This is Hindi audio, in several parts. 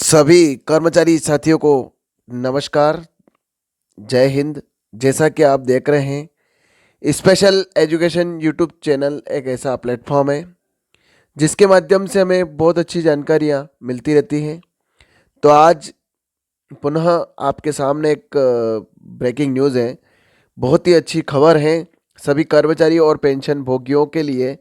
सभी कर्मचारी साथियों को नमस्कार, जय हिंद। जैसा कि आप देख रहे हैं, स्पेशल एजुकेशन यूट्यूब चैनल एक ऐसा प्लेटफॉर्म है जिसके माध्यम से हमें बहुत अच्छी जानकारियाँ मिलती रहती हैं। तो आज पुनः आपके सामने एक ब्रेकिंग न्यूज़ है। बहुत ही अच्छी खबर है सभी कर्मचारी और पेंशन भोगियों के लिए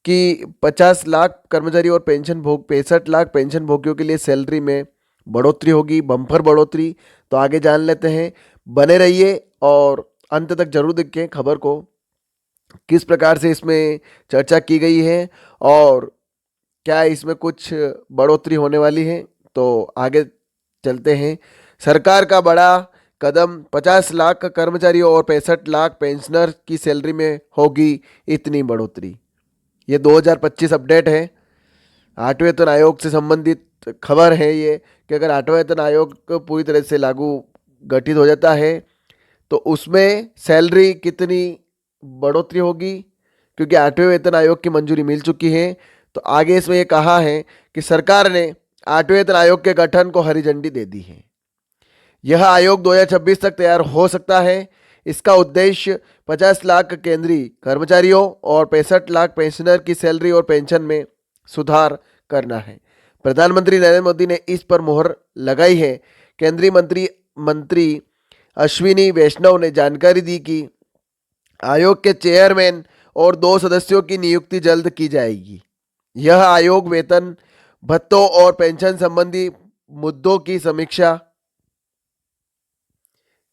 कि 50 लाख कर्मचारी और पेंशन भोग 65 लाख पेंशन भोगियों के लिए सैलरी में बढ़ोतरी होगी, बम्पर बढ़ोतरी। तो आगे जान लेते हैं, बने रहिए और अंत तक जरूर देखें खबर को, किस प्रकार से इसमें चर्चा की गई है और क्या इसमें कुछ बढ़ोतरी होने वाली है। तो आगे चलते हैं। सरकार का बड़ा कदम, 50 लाख कर्मचारियों और 65 लाख पेंशनर की सैलरी में होगी इतनी बढ़ोतरी। ये 2025 अपडेट है। आठवें वेतन आयोग से संबंधित खबर है ये कि अगर आठवां वेतन आयोग पूरी तरह से लागू गठित हो जाता है तो उसमें सैलरी कितनी बढ़ोतरी होगी, क्योंकि आठवें वेतन आयोग की मंजूरी मिल चुकी है। तो आगे इसमें ये कहा है कि सरकार ने आठवें वेतन आयोग के गठन को हरी झंडी दे दी है। यह आयोग 2026 तक तैयार हो सकता है। इसका उद्देश्य 50 लाख केंद्रीय कर्मचारियों और 65 लाख पेंशनर की सैलरी और पेंशन में सुधार करना है। प्रधानमंत्री नरेंद्र मोदी ने इस पर मुहर लगाई है। केंद्रीय मंत्री अश्विनी वैष्णव ने जानकारी दी कि आयोग के चेयरमैन और 2 सदस्यों की नियुक्ति जल्द की जाएगी। यह आयोग वेतन, भत्तों और पेंशन संबंधी मुद्दों की समीक्षा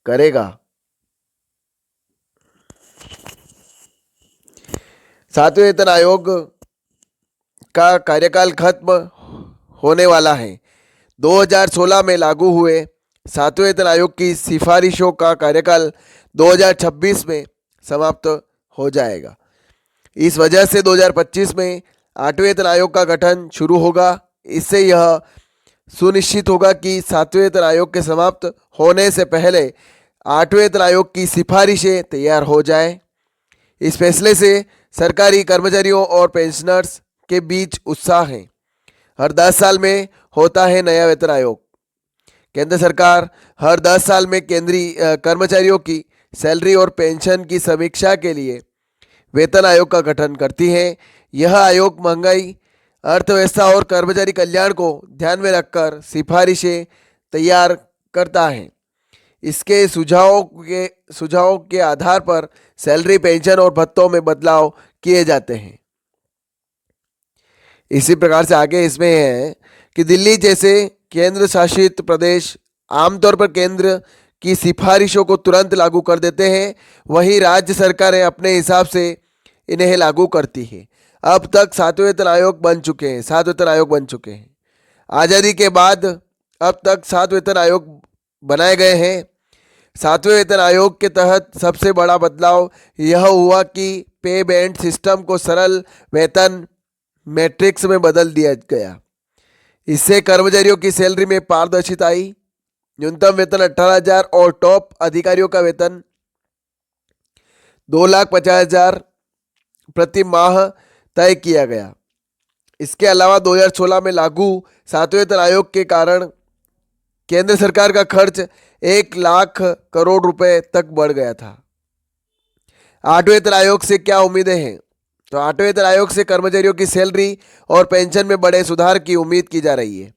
करेगा। सातवें वेतन आयोग का कार्यकाल खत्म होने वाला है। 2016 में लागू हुए सातवें वेतन आयोग की सिफारिशों का कार्यकाल 2026 में समाप्त हो जाएगा। इस वजह से 2025 में आठवें वेतन आयोग का गठन शुरू होगा। इससे यह सुनिश्चित होगा कि सातवें वेतन आयोग के समाप्त होने से पहले आठवें वेतन आयोग की सिफारिशें तैयार हो जाए। इस फैसले से सरकारी कर्मचारियों और पेंशनर्स के बीच उत्साह है। हर 10 साल में होता है नया वेतन आयोग। केंद्र सरकार हर 10 साल में केंद्रीय कर्मचारियों की सैलरी और पेंशन की समीक्षा के लिए वेतन आयोग का गठन करती है। यह आयोग महंगाई, अर्थव्यवस्था और कर्मचारी कल्याण को ध्यान में रखकर सिफारिशें तैयार करता है। इसके सुझावों के आधार पर सैलरी, पेंशन और भत्तों में बदलाव किए जाते हैं। इसी प्रकार से आगे इसमें है कि दिल्ली जैसे केंद्र शासित प्रदेश आमतौर पर केंद्र की सिफारिशों को तुरंत लागू कर देते हैं, वहीं राज्य सरकारें अपने हिसाब से इन्हें लागू करती है। अब तक 7 वेतन आयोग बन चुके हैं। आज़ादी के बाद अब तक 7 वेतन आयोग बनाए गए हैं। 7वें वेतन आयोग के तहत सबसे बड़ा बदलाव यह हुआ कि पे बैंड सिस्टम को सरल वेतन मैट्रिक्स में बदल दिया गया। इससे कर्मचारियों की सैलरी में पारदर्शिता आई। न्यूनतम वेतन 18,000 और टॉप अधिकारियों का वेतन 2,50,000 प्रति माह तय किया गया। इसके अलावा 2016 में लागू 7वें वेतन आयोग के कारण केंद्र सरकार का खर्च 1 लाख करोड़ रुपए तक बढ़ गया था। 8वें वेतन आयोग से क्या उम्मीदें हैं? तो 8वें वेतन आयोग से कर्मचारियों की सैलरी और पेंशन में बड़े सुधार की उम्मीद की जा रही है।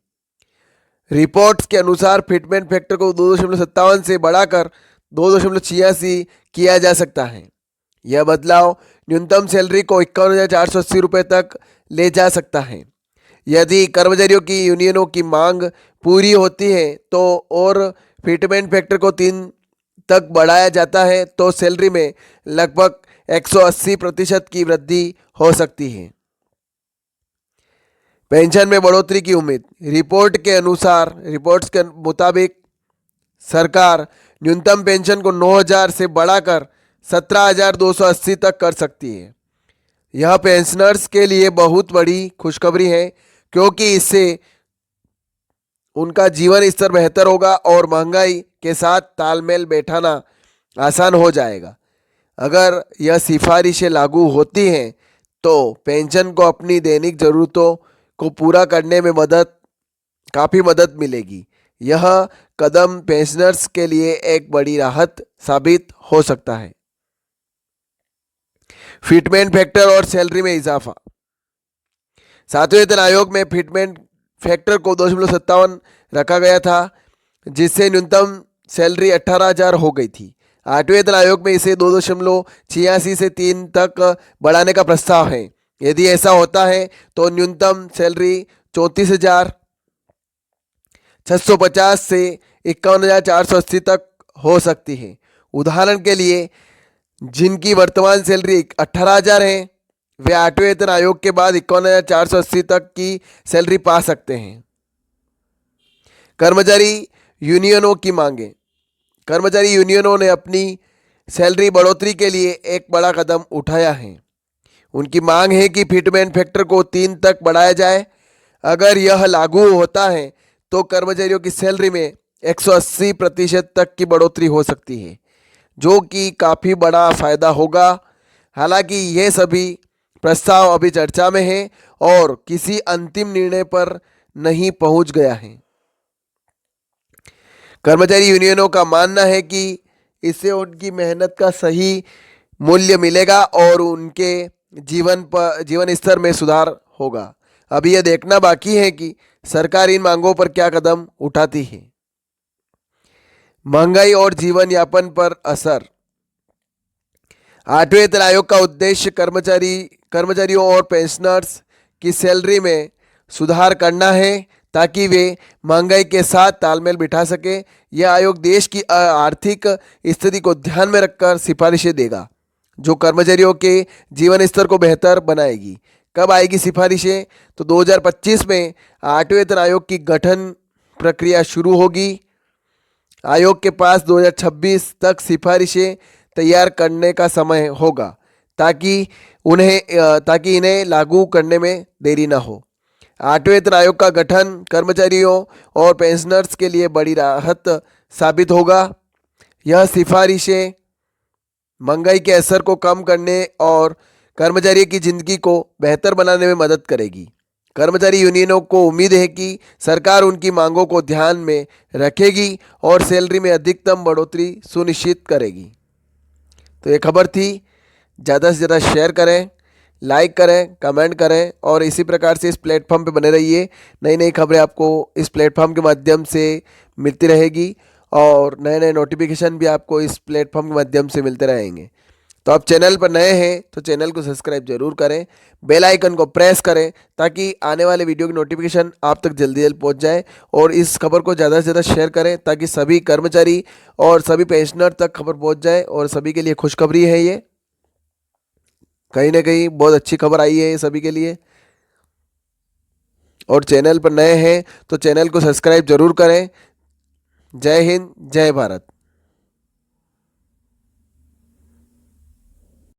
रिपोर्ट्स के अनुसार फिटमेंट फैक्टर को 2.57 से बढ़ाकर 2.86 किया जा सकता है। यह बदलाव न्यूनतम सैलरी को 51,480 रुपये तक ले जा सकता है। यदि कर्मचारियों की यूनियनों की मांग पूरी होती है तो और फिटमेंट फैक्टर को 3 तक बढ़ाया जाता है तो सैलरी में लगभग 180% की वृद्धि हो सकती है। पेंशन में बढ़ोतरी की उम्मीद। रिपोर्ट्स के मुताबिक सरकार न्यूनतम पेंशन को 9,000 से बढ़ाकर 17,280 तक कर सकती है। यह पेंशनर्स के लिए बहुत बड़ी खुशखबरी है, क्योंकि इससे उनका जीवन स्तर बेहतर होगा और महंगाई के साथ तालमेल बैठाना आसान हो जाएगा। अगर यह सिफारिशें लागू होती हैं तो पेंशन को अपनी दैनिक ज़रूरतों को पूरा करने में मदद काफ़ी मदद मिलेगी। यह कदम पेंशनर्स के लिए एक बड़ी राहत साबित हो सकता है। फिटमेंट फैक्टर और सैलरी में इजाफा। सातवें वेतन आयोग में फिटमेंट फैक्टर को 2.57 रखा गया था, जिससे न्यूनतम सैलरी 18,000 हो गई थी। आठवें वेतन आयोग में इसे 2.86 से 3 तक बढ़ाने का प्रस्ताव है। यदि ऐसा होता है तो न्यूनतम सैलरी 34,650 से 51,480 तक हो सकती है। उदाहरण के लिए, जिनकी वर्तमान सैलरी 18,000 है, वे आठवें वेतन आयोग के बाद 51,480 तक की सैलरी पा सकते हैं। कर्मचारी यूनियनों की मांगे। कर्मचारी यूनियनों ने अपनी सैलरी बढ़ोतरी के लिए एक बड़ा कदम उठाया है। उनकी मांग है कि फिटमेंट फैक्टर को 3 तक बढ़ाया जाए। अगर यह लागू होता है तो कर्मचारियों की सैलरी में 180% तक की बढ़ोतरी हो सकती है, जो कि काफ़ी बड़ा फायदा होगा। हालांकि ये सभी प्रस्ताव अभी चर्चा में हैं और किसी अंतिम निर्णय पर नहीं पहुंच गया है। कर्मचारी यूनियनों का मानना है कि इससे उनकी मेहनत का सही मूल्य मिलेगा और उनके जीवन स्तर में सुधार होगा। अभी यह देखना बाकी है कि सरकार इन मांगों पर क्या कदम उठाती है। महंगाई और जीवन यापन पर असर। आठवें वेतन आयोग का उद्देश्य कर्मचारियों और पेंशनर्स की सैलरी में सुधार करना है, ताकि वे महंगाई के साथ तालमेल बिठा सके। यह आयोग देश की आर्थिक स्थिति को ध्यान में रखकर सिफारिशें देगा, जो कर्मचारियों के जीवन स्तर को बेहतर बनाएगी। कब आएगी सिफारिशें? तो 2025 में आठवें वेतन आयोग की गठन प्रक्रिया शुरू होगी। आयोग के पास 2026 तक सिफारिशें तैयार करने का समय होगा, ताकि इन्हें लागू करने में देरी न हो। आठवें वेतन आयोग का गठन कर्मचारियों और पेंशनर्स के लिए बड़ी राहत साबित होगा। यह सिफारिशें महंगाई के असर को कम करने और कर्मचारियों की जिंदगी को बेहतर बनाने में मदद करेगी। कर्मचारी यूनियनों को उम्मीद है कि सरकार उनकी मांगों को ध्यान में रखेगी और सैलरी में अधिकतम बढ़ोतरी सुनिश्चित करेगी। तो ये खबर थी। ज़्यादा से ज़्यादा शेयर करें, लाइक करें, कमेंट करें और इसी प्रकार से इस प्लेटफॉर्म पे बने रहिए। नई नई खबरें आपको इस प्लेटफॉर्म के माध्यम से मिलती रहेगी और नए नए नोटिफिकेशन भी आपको इस प्लेटफॉर्म के माध्यम से मिलते रहेंगे। तो आप चैनल पर नए हैं तो चैनल को सब्सक्राइब जरूर करें, बेल आइकन को प्रेस करें, ताकि आने वाले वीडियो की नोटिफिकेशन आप तक जल्दी जल्दी पहुंच जाए। और इस खबर को ज़्यादा से ज़्यादा शेयर करें, ताकि सभी कर्मचारी और सभी पेंशनर तक खबर पहुंच जाए और सभी के लिए खुशखबरी है। ये कहीं ना कहीं बहुत अच्छी खबर आई है ये सभी के लिए। और चैनल पर नए हैं तो चैनल को सब्सक्राइब जरूर करें। जय हिंद, जय भारत।